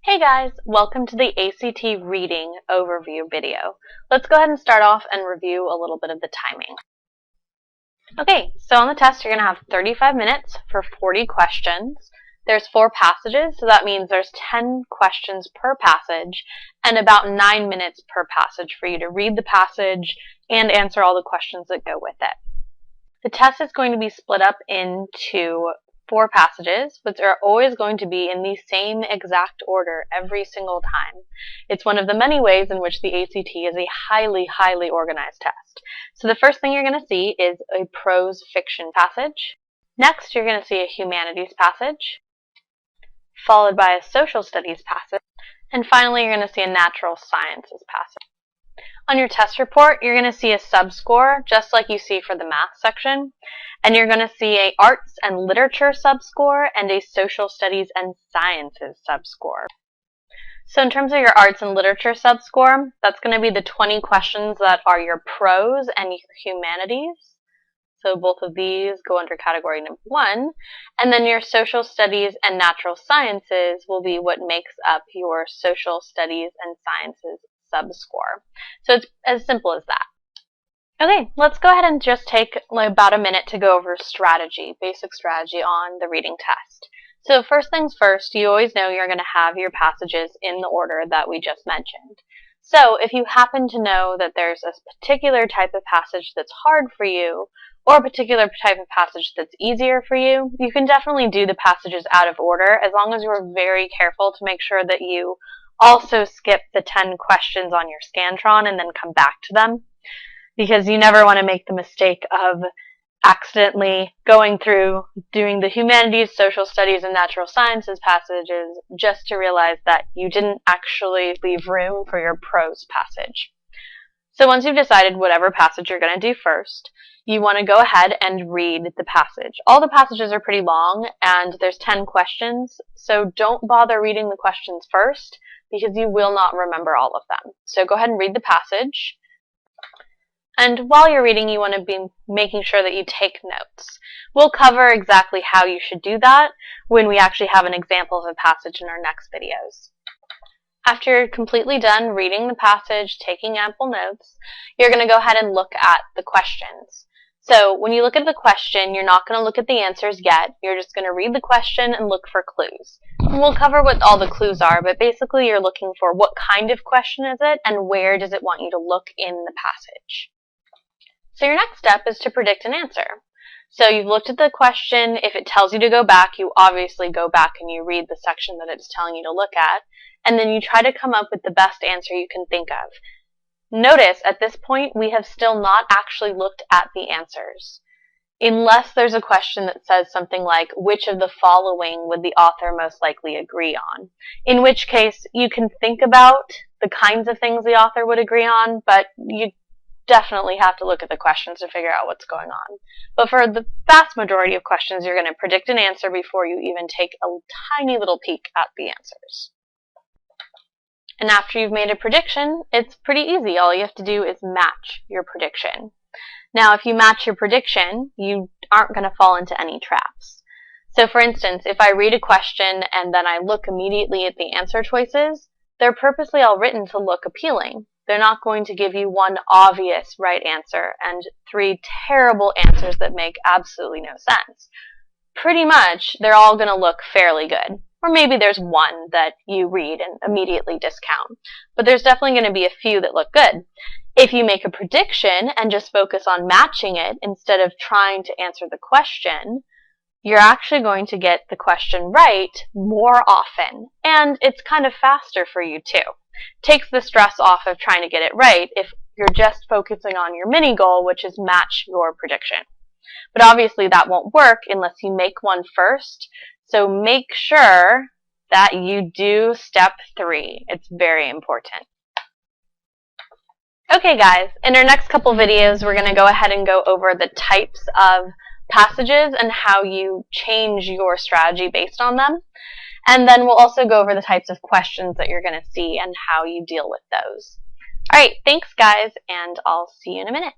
Hey guys, welcome to the ACT Reading Overview video. Let's go ahead and start off and review a little bit of the timing. Okay, so on the test you're going to have 35 minutes for 40 questions. There's 4 passages, so that means there's 10 questions per passage and about 9 minutes per passage for you to read the passage and answer all the questions that go with it. The test is going to be split up into 4 passages, which are always going to be in the same exact order every single time. It's one of the many ways in which the ACT is a highly organized test. So the first thing you're going to see is a prose fiction passage. Next, you're going to see a humanities passage, followed by a social studies passage, and finally you're going to see a natural sciences passage. On your test report, you're going to see a subscore, just like you see for the math section, and you're going to see a arts and literature subscore and a social studies and sciences subscore. So in terms of your arts and literature subscore, that's going to be the 20 questions that are your prose and your humanities. So both of these go under category number 1. And then your social studies and natural sciences will be what makes up your social studies and sciences subscore. So it's as simple as that. Okay, let's go ahead and just take about a minute to go over strategy, basic strategy on the reading test. So first things first, you always know you're going to have your passages in the order that we just mentioned. So if you happen to know that there's a particular type of passage that's hard for you, or a particular type of passage that's easier for you, you can definitely do the passages out of order, as long as you're very careful to make sure that you also skip the 10 questions on your Scantron and then come back to them, because you never want to make the mistake of accidentally going through doing the humanities, social studies, and natural sciences passages just to realize that you didn't actually leave room for your prose passage. So once you've decided whatever passage you're going to do first, you want to go ahead and read the passage. All the passages are pretty long, and there's 10 questions, so don't bother reading the questions first, because you will not remember all of them. So go ahead and read the passage. And while you're reading, you want to be making sure that you take notes. We'll cover exactly how you should do that when we actually have an example of a passage in our next videos. After you're completely done reading the passage, taking ample notes, you're going to go ahead and look at the questions. So when you look at the question, you're not going to look at the answers yet. You're just going to read the question and look for clues. And we'll cover what all the clues are, but basically you're looking for what kind of question is it and where does it want you to look in the passage. So your next step is to predict an answer. So you've looked at the question. If it tells you to go back, you obviously go back and you read the section that it's telling you to look at, and then you try to come up with the best answer you can think of. Notice at this point we have still not actually looked at the answers, unless there's a question that says something like, which of the following would the author most likely agree on? In which case you can think about the kinds of things the author would agree on, but you definitely have to look at the questions to figure out what's going on. But for the vast majority of questions, you're going to predict an answer before you even take a tiny little peek at the answers. And after you've made a prediction, it's pretty easy. All you have to do is match your prediction. Now, if you match your prediction, you aren't going to fall into any traps. So for instance, if I read a question and then I look immediately at the answer choices, they're purposely all written to look appealing. They're not going to give you one obvious right answer and 3 terrible answers that make absolutely no sense. Pretty much, they're all going to look fairly good. Or maybe there's one that you read and immediately discount. But there's definitely going to be a few that look good. If you make a prediction and just focus on matching it instead of trying to answer the question, you're actually going to get the question right more often. And it's kind of faster for you too. Takes the stress off of trying to get it right if you're just focusing on your mini goal, which is match your prediction. But obviously that won't work unless you make one first. So make sure that you do step 3. It's very important. Okay guys, in our next couple videos we're going to go ahead and go over the types of passages and how you change your strategy based on them. And then we'll also go over the types of questions that you're going to see and how you deal with those. Alright, thanks guys, and I'll see you in a minute.